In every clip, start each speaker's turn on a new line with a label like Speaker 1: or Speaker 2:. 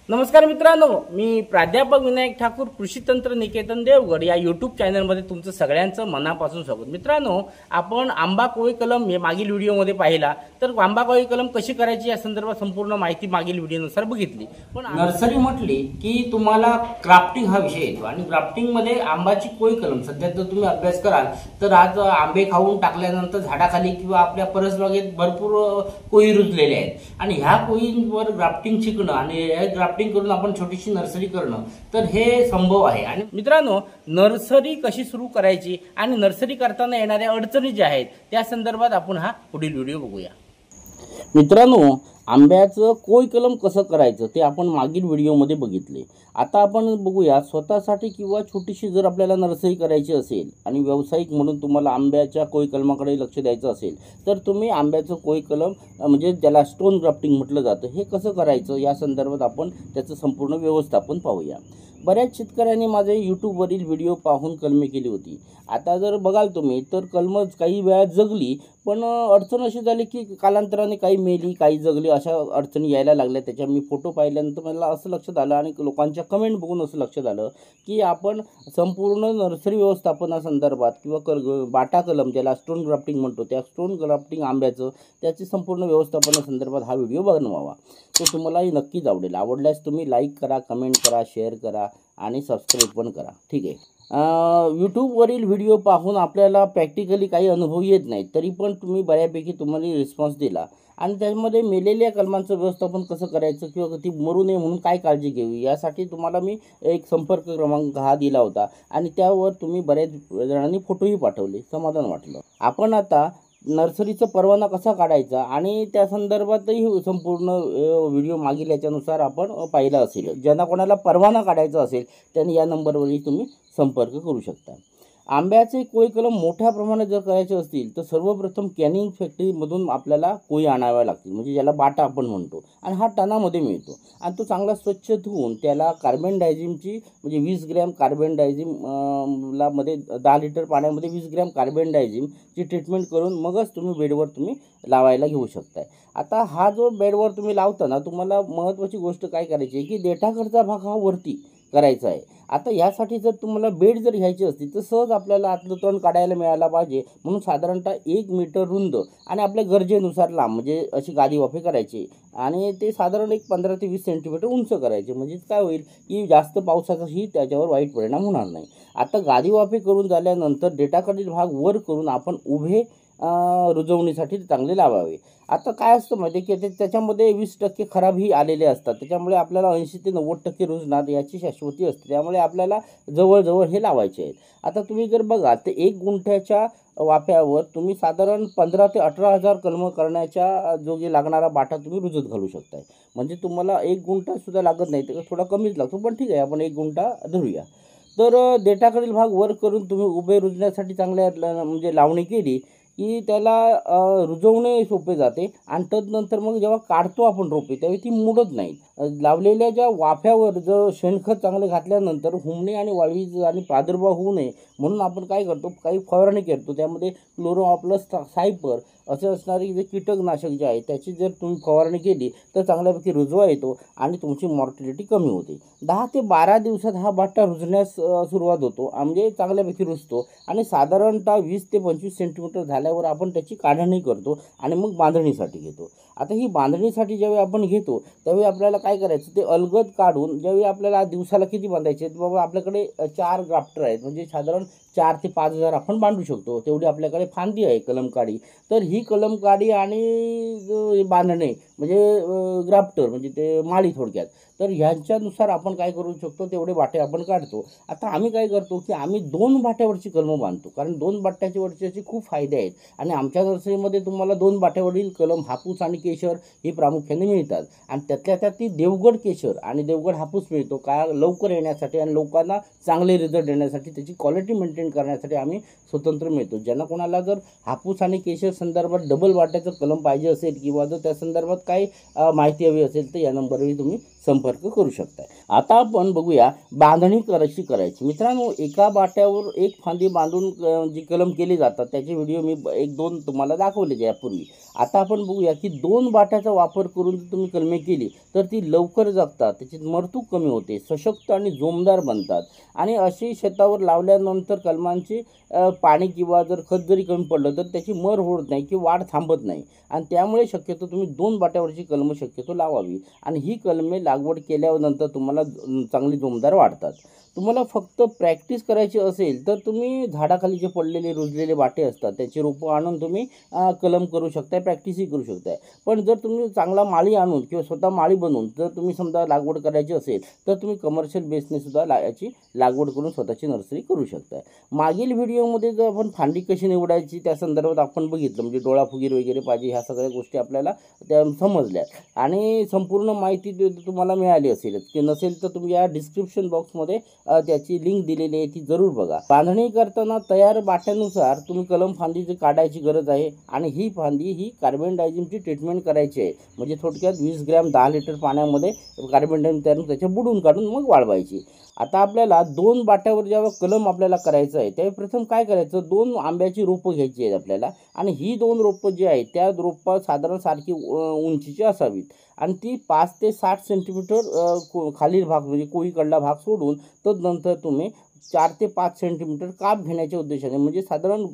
Speaker 1: नमस्कार मित्रांनो, मी प्राध्यापक विनायक ठाकूर, कृषी तंत्र निकेतन देवगड या यूट्यूब चॅनलमध्ये तुमचं सगळ्यांचं मनापासून स्वागत। मित्रांनो, आपण आंबा कोळी कलम हे मागील व्हिडिओमध्ये पाहिला, तर आंबा कोळी कलम कशी करायची या संदर्भात संपूर्ण माहिती मागील व्हिडिओनुसार बघितली। पण नर्सरी म्हटली की तुम्हाला क्राफ्टिंग हा विषय येतो आणि क्राफ्टिंगमध्ये आंबाची कोळी कलम सध्या जर तुम्ही अभ्यास कराल तर आज आंबे खाऊन टाकल्यानंतर झाडाखाली किंवा आपल्या परसबागेत भरपूर कोळी रुजलेले आहेत आणि ह्या कोळींवर ग्राफ्टिंग शिकणं आणि ग्राफ्टिंग करून आपण छोटीशी नर्सरी करणं तर हे संभव आहे। आणि मित्रांनो, नर्सरी कशी सुरू करायची आणि नर्सरी करताना येणाऱ्या अडचणी ज्या आहेत त्या संदर्भात आपण हा पुढील व्हिडिओ बघूया। मित्रांनो, आंब्याचं कोळी कलम कसं करायचं ते आपण मागील व्हिडिओमध्ये बघितले। आता आपण बघूया स्वतःसाठी किंवा छोटीशी जर आपल्याला नर्सरी करायची असेल आणि व्यावसायिक म्हणून तुम्हाला आंब्याच्या कोळी कलमाकडे लक्ष द्यायचं असेल तर तुम्ही आंब्याचं कोळी कलम म्हणजे ज्याला स्टोन ग्राफ्टिंग म्हटलं जातं हे कसं करायचं या संदर्भात आपण त्याचं संपूर्ण व्यवस्थापन पाहूया। बऱ्याच शेतकऱ्यांनी माझे यूट्यूबवरील व्हिडिओ पाहून कलमे केली होती। आता जर बघाल तुम्ही तर कलम काही वेळा जगली, पण अडचण अशी झाली की कालांतराने काही मेली, काही जगली, अशा अडचणी यायला लागल्या। त्याच्या मी फोटो पाहिल्यानंतर मला असं लक्षात आलं आणि लोकांच्या कमेंट बघून असं लक्षात आलं की आपण संपूर्ण नर्सरी व्यवस्थापनासंदर्भात किंवा बाटा कलम ज्याला स्टोन ग्राफ्टिंग म्हणतो त्या स्टोन ग्राफ्टिंग आंब्याचं त्याची संपूर्ण व्यवस्थापनासंदर्भात हा व्हिडिओ बनवावा। तो तुम्हालाही नक्कीच आवडेल। आवडल्यास तुम्ही लाईक करा, कमेंट करा, शेअर करा आणि सबस्क्राईब पण करा, ठीक आहे। यूट्यूबवरील व्हिडिओ पाहून आपल्याला प्रॅक्टिकली काही अनुभव येत नाही, तरी पण तुम्ही बऱ्यापैकी तुम्हाला रिस्पॉन्स दिला आणि त्यामध्ये मेलेल्या कलमांचं व्यवस्थापन कसं करायचं किंवा ती मरू नये म्हणून काय काळजी घ्यावी यासाठी तुम्हाला मी एक संपर्क क्रमांक हा दिला होता आणि त्यावर तुम्ही बऱ्याच जणांनी फोटोही पाठवले, समाधान वाटलं। आपण आता नर्सरीचा परवाना कसा काढायचा आणि त्या संदर्भातही संपूर्ण व्हिडिओ मागील याच्यानुसार आपण पाहिला असेल। ज्यांना कोणाला परवाना काढायचा असेल त्यांनी या नंबरवरही तुम्ही संपर्क करू शकता। आंब्याचे कोळी कलम मोठ्या प्रमाणात जर करायचे असतील तर सर्वप्रथम कॅनिंग फॅक्टरीमधून आपल्याला कोळी आणाव्या लागतील, म्हणजे ज्याला बाटा आपण म्हणतो, आणि हा टनामध्ये मिळतो आणि तो चांगला स्वच्छ धुवून त्याला कार्बन डायझिमची म्हणजे 20 ग्रॅम कार्बन डायझिम ला मध्ये 10 लिटर पाण्यामध्ये 20 ग्रॅम कार्बन डायझिमची ट्रीटमेंट करून मगच तुम्ही बेडवर तुम्ही लावायला घेऊ शकताय। आता हा जो बेडवर तुम्ही लावताना तुम्हाला महत्त्वाची गोष्ट काय करायची आहे की देठाकडचा भाग हा वरती करायचा आहे। आता यासाठी जर तुम्हाला बेड जर घ्यायची असती तर सहज आपल्याला आतलं तण काढायला मिळायला पाहिजे, म्हणून साधारणतः 1 मीटर रुंद आणि आपल्या गरजेनुसार लांब म्हणजे अशी गादी वाफे करायची आणि ते साधारण एक 15 ते 20 सेंटीमीटर उंच करायचे, म्हणजे काय होईल की जास्त पावसाचाही त्याच्यावर वाईट परिणाम होणार नाही। आता गादी वाफे करून झाल्यानंतर देठाकडील भाग वर करून आपण उभे रुजवणीसाठी चांगले लावावे। आता काय असतं माहिती आहे की त्याच्यामध्ये 20% खराबही आलेले असतात, त्याच्यामुळे आपल्याला 80 ते 90% रुजणार याची शाश्वती असते, त्यामुळे आपल्याला जवळजवळ हे लावायचे आहेत। आता तुम्ही जर बघा तर 1 गुंठ्याच्या वाफ्यावर तुम्ही साधारण 15 ते 18,000 कलम करण्याच्या जोगी लागणारा बाटा तुम्ही रुजत घालू शकताय, म्हणजे तुम्हाला 1 गुंठा सुद्धा लागत नाही, तर थोडा कमीच लागतो, पण ठीक आहे आपण 1 गुंठा धरूया। तर देठाकडील भाग वर करून तुम्ही उभे रुजण्यासाठी चांगल्या म्हणजे लावणी केली की त्याला रुजवणे सोपे जाते आणि तदनंतर मग जेव्हा काढतो आपण रोपे त्यावेळी ती मुडत नाही। लावलेल्या ज्या वाफ्यावर जर शेणखत चांगले घातल्यानंतर हुमणे आणि वाळवी आणि प्रादुर्भाव होऊ नये म्हणून आपण काय करतो, काही फवारणी करतो, त्यामध्ये क्लोरो प्लस सायपर असे असणारे जे कीटकनाशक जे आहे त्याची जर तुम्ही फवारणी केली तर चांगल्यापैकी रुजवा येतो आणि तुमची मॉर्टिलिटी कमी होते। 10 ते 12 दिवसात हा बाटा रुजण्यास सुरुवात होतो, म्हणजे चांगल्यापैकी रुजतो आणि साधारणतः 20 ते 25 सेंटीमीटर झाल्यावर आपण त्याची काढणी करतो आणि मग बांधणीसाठी घेतो। आता ही बांधणीसाठी ज्यावेळी आपण घेतो त्यावेळी आपल्याला काय करायचं ते अलगद काढून ज्यावेळी आपल्याला दिवसाला किती बांधायचे आहेत, बाबा आपल्याकडे 4 ग्राफ्टर आहेत, म्हणजे साधारण 4 ते 5 हजार आपण बांधू शकतो, तेवढी आपल्याकडे फांदी आहे कलमकाडी। तर ही कलमकाडी आणि बांधणे म्हणजे ग्राफ्टर म्हणजे ते माळी थोडक्यात, तर ह्यांच्यानुसार आपण काय करू शकतो तेवढे बाटे आपण काढतो। आता आम्ही काय करतो की आम्ही 2 बाट्यावरची कलमं बांधतो, कारण 2 बाट्याच्या वरचे खूप फायदे आहेत आणि आमच्या नर्सरीमध्ये तुम्हाला 2 बाट्यावरील कलम हापूस आणि केशर हे प्रामुख्याने मिळतात आणि त्यातल्या त्यात ती देवगड केशर आणि देवगड हापूस मिळतो का लवकर येण्यासाठी आणि लोकांना चांगले रिझल्ट देण्यासाठी, त्याची क्वालिटी मेंटेन करण्यासाठी आम्ही स्वतंत्र मिळतो। ज्यांना कोणाला जर हापूस आणि केशर संदर्भात डबल वाट्याचं कलम पाहिजे असेल किंवा जर त्या संदर्भात काही माहिती हवी असेल तर या नंबरवर तुम्ही संपर्क करू शकता। आता आपण बघूया बांधणी कशी करायची। मित्रांनो, एका बाट्यावर एक फांदी बांधून जी कलम केली जातात त्याचे व्हिडिओ मी 1-2 तुम्हाला दाखवले यापूर्वी। आता आपण बघूया की 2 बाट्याचा वापर करून जर तुम्ही कलमे केली तर ती लवकर जगतात, त्याची मरतूक कमी होते, सशक्त आणि जोमदार बनतात. आणि अशी शेतावर लावल्यानंतर कलमांची पाणी किंवा जर खत जरी कमी पडलं तर त्याची मर होत नाही किंवा वाढ थांबत नाही. आणि त्यामुळे शक्यतो तुम्ही 2 बाट्यावरची कलमं शक्यतो लावावी. आणि ही कलमे लागवड केल्यानंतर तुम्हाला चांगली जोमदार वाढतात. तुम्हाला फक्त प्रॅक्टिस करायची असेल तर तुम्ही झाडाखाली जे पडलेले रुजलेले बाटे असतात त्याची रोपं आणून तुम्ही कलम करू शकताय, प्रॅक्टिसही करू शकताय. पण जर तुम्ही चांगला माळी आणून किंवा स्वतः माळी बनवून जर तुम्ही समजा लागवड करायची असेल तर तुम्ही कमर्शियल बेसने सुद्धा याची लागवड करून स्वतःची नर्सरी करू शकताय. मागील व्हिडिओमध्ये जर आपण फांदी कशी निवडायची त्या संदर्भात आपण बघितलं, म्हणजे डोळा फुगीर वगैरे पाहिजे ह्या सगळ्या गोष्टी आपल्याला त्या समजल्या आणि संपूर्ण माहिती तुम्हाला मिळाली असेलच. की नसेल तर तुम्ही या डिस्क्रिप्शन बॉक्समध्ये त्याची लिंक दिलेली आहे, ती जरूर बघा. बांधणी करताना तयार बाट्यानुसार तुम्ही कलम फांदीची काढायची गरज आहे. आणि ही फांदी ही कार्बन डायझिमची ट्रीटमेंट करायची आहे. म्हणजे थोडक्यात 20 ग्रॅम 10 लिटर पाण्यामध्ये कार्बन डायझिम तयार त्याच्या बुडून काढून मग वाळवायची. आता आपल्याला 2 बाट्यावर जेव्हा कलम आपल्याला करायचं आहे त्यावेळी प्रथम काय करायचं, 2 आंब्याची रोपं घ्यायची आहेत आपल्याला. आणि ही 2 रोपं जी आहेत त्या रोपं साधारण सारखी उंचीची असावीत. आणि ती 5 ते 60 सेंटीमीटर खालील भाग म्हणजे कोळीकडला भाग सोडून तदनंतर तुम्ही 4 ते 5 सेंटीमीटर काप घेण्याच्या उद्देशाने, म्हणजे साधारण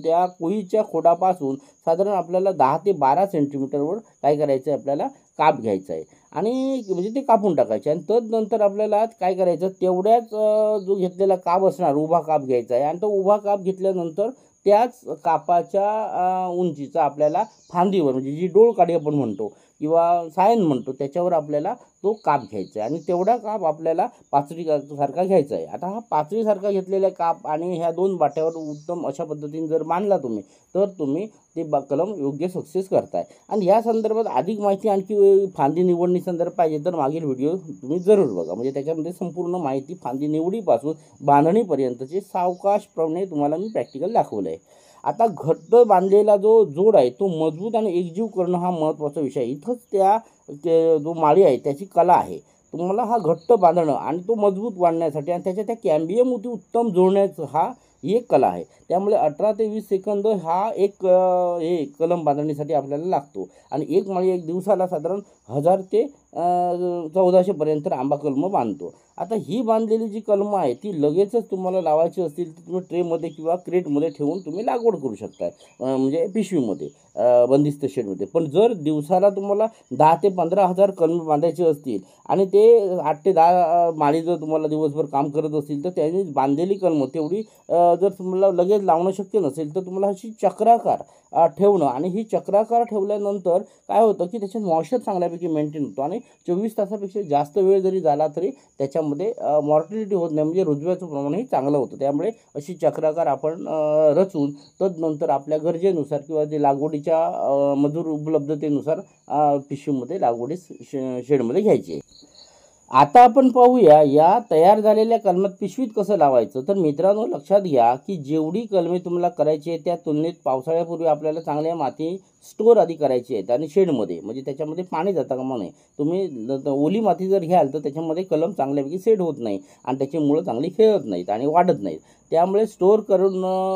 Speaker 1: त्या कोळीच्या खोडापासून साधारण आपल्याला 10 ते 12 सेंटीमीटरवर काय करायचं आहे, आपल्याला काप घ्यायचा आहे. आणि म्हणजे ते कापून टाकायचे. आणि तदनंतर आपल्याला काय करायचं, तेवढ्याच जो घेतलेला काप असणार उभा काप घ्यायचा आहे. आणि तो उभा काप घेतल्यानंतर त्याच कापाच्या उंचीचा आपल्याला फांदीवर, म्हणजे जी डोळकाठी आपण म्हणतो किंवा सायन म्हणतो, त्याच्यावर आपल्याला तो काप घ्यायचा आहे. आणि तेवढा काप आपल्याला पाचरीसारखा घ्यायचा आहे. आता हा पाचरीसारखा घेतलेला काप आणि ह्या 2 बाट्यावर उत्तम अशा पद्धतीने जर मांडला तुम्ही तर तुम्ही ते कलम योग्य सक्सेस करताय. आणि या संदर्भात अधिक माहिती आणखी फांदी निवडणी संदर्भात पाहिजे तर मागील व्हिडिओ तुम्ही जरूर बघा. म्हणजे त्याच्यामध्ये संपूर्ण माहिती फांदी निवडीपासून बांधणीपर्यंतचे सावकाशप्रमाणे तुम्हाला मी प्रॅक्टिकल दाखवलं आहे. आता घट्ट बांधलेला जो जोड आहे तो मजबूत आणि एकजीव करणं हा महत्त्वाचा विषय आहे. इथंच जो माळी आहे त्याची कला आहे. तुम्हाला हा घट्ट बांधणं आणि तो मजबूत बांधण्यासाठी आणि त्याच्या त्या कॅम्बियम होती उत्तम जोडण्याचं हा ही एक कला आहे. त्यामुळे 18 ते 20 सेकंद हा एक हे कलम बांधणीसाठी आपल्याला लागतो. आणि एक माळी एक दिवसाला साधारण 1000 ते 1400पर्यंत आंबा कलमं बांधतो. आता ही बांधलेली जी कलमं आहे ती लगेचच तुम्हाला लावायची असतील तर तुम्ही ट्रेमध्ये किंवा क्रेटमध्ये ठेवून तुम्ही लागवड करू शकताय, म्हणजे पिशवीमध्ये बंदिस्त शेडमध्ये. पण जर दिवसाला तुम्हाला 10 ते 15,000 कलमं बांधायचे असतील आणि ते 8 ते 10 माळी जर तुम्हाला दिवसभर काम करत असतील तर त्यांनी बांधलेली कलमं तेवढी जर तुम्हाला लगेच लावणं शक्य नसेल तर तुम्हाला अशी चक्राकार ठेवणं. आणि ही चक्राकार ठेवल्यानंतर काय होतं की त्याच्यात मॉइश्चर चांगल्यापैकी मेंटेन होतो. आणि 24 तासापेक्षा जास्त वेळ जरी झाला तरी त्याच्यामध्ये मॉर्टिलिटी होत नाही, म्हणजे रुजव्याचं प्रमाणही चांगलं होतं. त्यामुळे अशी चक्राकार आपण रचून तदनंतर आपल्या गरजेनुसार किंवा जे लागवडीच्या मजूर उपलब्धतेनुसार पिशवीमध्ये लागवडीस शेडमध्ये घ्यायची. आता आपण पाहूया या तयार झालेल्या कलमात पिशवीत कसं लावायचं. तर मित्रांनो लक्षात घ्या की जेवढी कलमे तुम्हाला करायची आहे त्या तुलनेत पावसाळ्यापूर्वी आपल्याला चांगल्या माती स्टोअर आधी करायची आहेत. आणि शेडमध्ये म्हणजे त्याच्यामध्ये पाणी जाता कामा नये. तुम्ही ओली माती जर घ्याल तर त्याच्यामध्ये कलम चांगल्यापैकी सेट होत नाही आणि त्याची मुळं चांगली खेळत नाहीत आणि वाढत नाहीत. त्यामुळे स्टोअर करून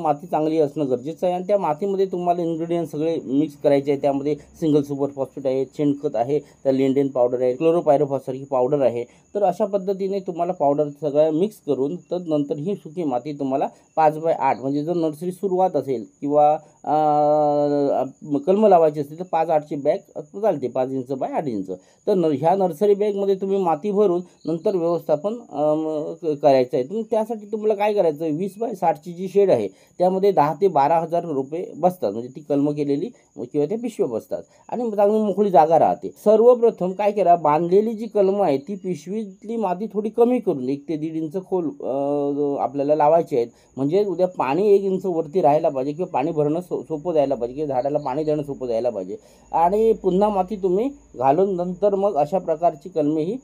Speaker 1: माती चांगली असणं गरजेचं आहे. आणि त्या मातीमध्ये तुम्हाला इन्ग्रेडियंट सगळे मिक्स करायचे आहे. त्यामध्ये सिंगल सुपर फॉस्फेट आहे, शेणखत आहे, त्या लिंडेन पावडर आहे, क्लोरोपायरोफॉससारखी पावडर आहे. तर अशा पद्धतीने तुम्हाला पावडर सगळ्या मिक्स करून तदनंतर ही सुकी माती तुम्हाला 5x8 म्हणजे जर नर्सरी सुरुवात असेल किंवा कलमं लावायची असतील तर 5x8ची बॅग चालते, 5 इंच बाय 8 इंच. तर ह्या नर्सरी बॅगमध्ये तुम्ही माती भरून नंतर व्यवस्थापन करायचं आहे. तुम्ही त्यासाठी तुम्हाला काय करायचं आहे, 20x60ची जी शेड आहे त्यामध्ये 10 ते 12,000 रोपे बसतात, म्हणजे ती कलमं केलेली किंवा त्या पिशव्या बसतात आणि चांगली मोकळी जागा राहते. सर्वप्रथम काय करा, बांधलेली जी कलमं आहे ती पिशवीतली माती थोडी कमी करून 1 ते 1.5 इंच खोल आपल्याला लावायची आहेत. म्हणजे उद्या पाणी 1 इंच वरती राहायला पाहिजे किंवा पाणी भरणं सोपं जायला पाहिजे किंवा झाडाला पाणी देणं सोपं जायला पाहिजे. आणि पुन्हा माती तुम्ही घालून नंतर मग अशा प्रकारची कलमे ही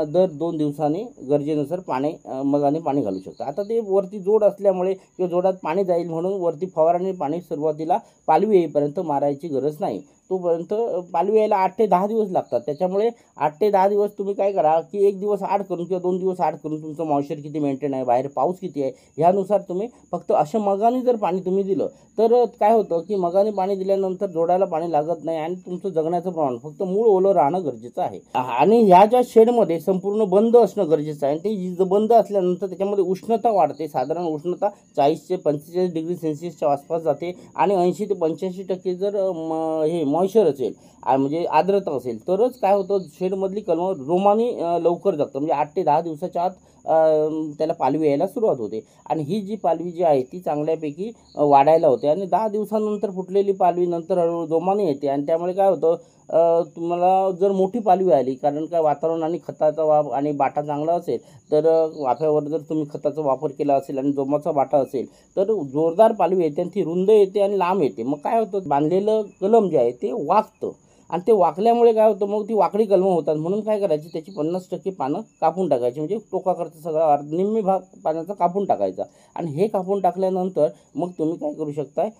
Speaker 1: दर 2 दिवसांनी गरजेनुसार मगाने पाणी घालू शकता. आता ते वरती जोड असल्यामुळे किंवा जोडात पाणी जाईल म्हणून वरती फवारणी पाणी सुरुवातीला पालवी येईपर्यंत मारायची गरज नाही. तोपर्यंत पालवी यायला 8 ते 10 दिवस लागतात. त्याच्यामुळे 8 ते 10 दिवस तुम्ही काय करा की 1 दिवस आड करून किंवा 2 दिवस आड करून तुमचं मॉइश्चर किती मेंटेन आहे, बाहेर पाऊस किती आहे ह्यानुसार तुम्ही फक्त असं मगाने जर पाणी तुम्ही दिलं तर काय होतं की मगाने पाणी दिल्यानंतर जोडायला पाणी लागत नाही आणि तुमचं जगण्याचं प्रमाण फक्त मूळ ओलं राहणं गरजेचं आहे. आणि ह्या ज्या शेडमध्ये संपूर्ण बंद असणं गरजेचं आहे. ते बंद असल्यानंतर त्याच्यामध्ये उष्णता वाढते. साधारण उष्णता 40 ते 45 डिग्री सेल्सिअसच्या आसपास जाते आणि 80 ते 85% जर हे मॉइश्चर असेल म्हणजे आर्द्रता असेल तरच काय होतं शेडमधली कलमं रोमाने लवकर जगतं. म्हणजे 8 ते 10 दिवसाच्या आत त्याला पालवी यायला सुरुवात होते आणि ही जी पालवी जी आहे ती चांगल्यापैकी वाढायला होते आणि 10 दिवसानंतर फुटलेली पालवी नंतर हळूहळू जोमाने येते आणि त्यामुळे काय होतं तुम्हाला जर मोठी पालवी आली कारण काय वातावरण आणि खताचा वापर आणि बाटा चांगला असेल तर वाफ्यावर जर तुम्ही खताचा वापर केला असेल आणि जोमाचा बाटा असेल तर जोरदार पालवी येते आणि ती रुंद येते आणि लांब येते. मग काय होतं बांधलेलं कलम जे आहे ते वाकतं आणि ते वाकल्यामुळे काय होतं मग ती वाकडी कलमं होतात. म्हणून काय करायची त्याची 50% पानं कापून टाकायची म्हणजे टोकाकडचा सगळा निम्मी भाग पाण्याचा कापून टाकायचा आणि हे कापून टाकल्यानंतर मग तुम्ही काय करू शकताय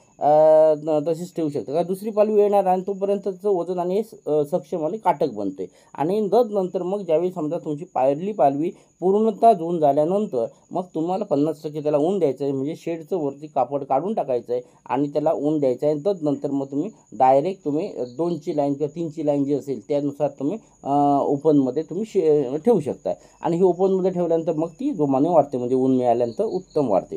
Speaker 1: तशीच ठेवू शकता. का दुसरी पालवी येणार आणि तोपर्यंतचं वजन आणि सक्षम आणि काटक बनते आणि नंतर मग ज्यावेळी समजा तुमची पहिली पालवी पूर्णतः जून झाल्यानंतर मग तुम्हाला 50% त्याला ऊन द्यायचं आहे. म्हणजे शेडचं वरती कापड काढून टाकायचं आहे आणि त्याला ऊन द्यायचं आहे. नंतर मग तुम्ही डायरेक्ट तुम्ही 2ची लाईन किंवा 3ची लाईन जी असेल त्यानुसार तुम्ही ओपनमध्ये तुम्ही ठेवू शकता आणि ही ओपनमध्ये ठेवल्यानंतर मग ती जोमाने वाढते म्हणजे ऊन मिळाल्यानंतर उत्तम वाढते.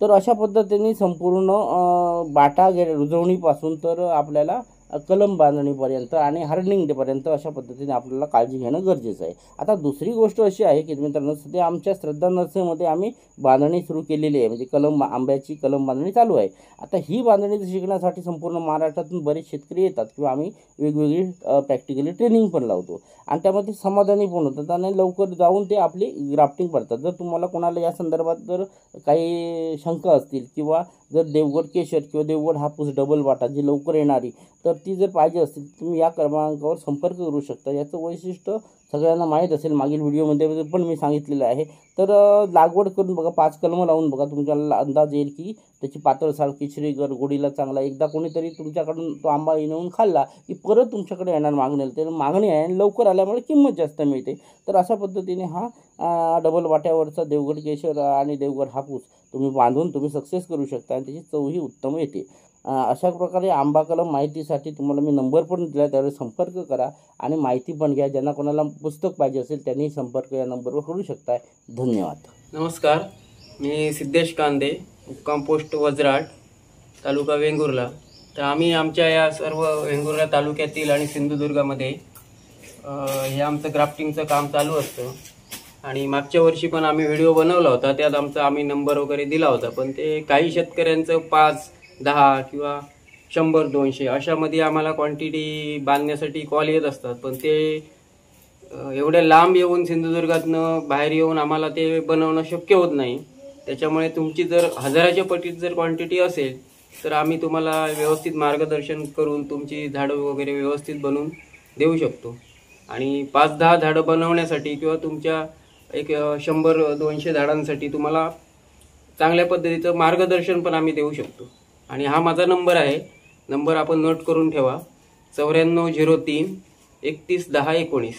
Speaker 1: तर अशा पद्धतीने संपूर्ण बाटा रुजवणीपासून तर आपल्याला कलम बांधणीपर्यंत आणि हार्डनिंग डेपर्यंत अशा पद्धतीने आपल्याला काळजी घेणं गरजेचं आहे. आता दुसरी गोष्ट अशी आहे की मित्रांनो सध्या आमच्या श्रद्धा नर्सरीमध्ये आम्ही बांधणी सुरू केलेली आहे म्हणजे आंब्याची कलम बांधणी चालू आहे. आता ही बांधणी शिकण्यासाठी संपूर्ण महाराष्ट्रातून बरेच शेतकरी येतात किंवा आम्ही वेगवेगळी प्रॅक्टिकली ट्रेनिंग पण लावतो आणि त्यामध्ये समाधानी पण होतात आणि लवकर जाऊन ते आपली ग्राफ्टिंग करतात. जर तुम्हाला कोणाला या संदर्भात जर काही शंका असतील किंवा जर देवगड केशर किंवा देवगड हापूस डबल बाटा जी लवकर येणारी तर ती जर पाहिजे असतील तुम्ही या क्रमांकावर संपर्क करू शकता. याचं वैशिष्ट्य सगळ्यांना माहीत असेल मागील व्हिडिओमध्ये पण मी सांगितलेलं आहे. तर लागवड करून बघा 5 कलमं लावून बघा तुमच्याला अंदाज येईल की त्याची पातळ साल किशरी गोडीला चांगला एकदा कोणीतरी तुमच्याकडून तो आंबा येऊन खाल्ला की परत तुमच्याकडे येणार मागणी तर मागणी आहे आणि लवकर आल्यामुळे किंमत जास्त मिळते. तर अशा पद्धतीने हा डबल वाट्यावरचा देवगड केशर आणि देवगड हापूस तुम्ही बांधून तुम्ही सक्सेस करू शकता आणि त्याची चवही उत्तम येते. अशा प्रकारे आंबा कलम माहितीसाठी तुम्हाला मी नंबर पण दिला त्यावर संपर्क करा आणि माहिती पण घ्या. ज्यांना कोणाला पुस्तक पाहिजे असेल त्यांनी संपर्क या नंबरवर करू शकताय. धन्यवाद.
Speaker 2: नमस्कार, मी सिद्धेश कांदे, मुक्काम पोस्ट वजराट, तालुका वेंगुर्ला. तर आम्ही आमच्या या सर्व वेंगुर्ला तालुक्यातील आणि सिंधुदुर्गामध्ये हे आमचं ग्राफ्टिंगचं काम चालू असतं आणि मागच्या वर्षी पण आम्ही व्हिडिओ बनवला होता त्यात आम्ही नंबर वगैरे दिला होता. पण ते काही शेतकऱ्यांचं 5, 10 किंवा 100, 200 अशामध्ये आम्हाला क्वांटिटी बांधण्यासाठी कॉल येत असतात. पण ते एवढ्या लांब येऊन सिंधुदुर्गातनं बाहेर येऊन आम्हाला ते बनवणं शक्य होत नाही. त्याच्यामुळे तुमची जर 1000च्या पटीत जर क्वांटिटी असेल तर आम्ही तुम्हाला व्यवस्थित मार्गदर्शन करून तुमची झाडं वगैरे व्यवस्थित बनवून देऊ शकतो. आणि 5-10 झाडं बनवण्यासाठी किंवा तुमच्या एक 100-200 झाडांसाठी तुम्हाला चांगल्या पद्धतीचं मार्गदर्शन पण आम्ही देऊ शकतो. आणि हा माझा नंबर आहे. नंबर आपण नोट करून ठेवा 9403 31 10 19.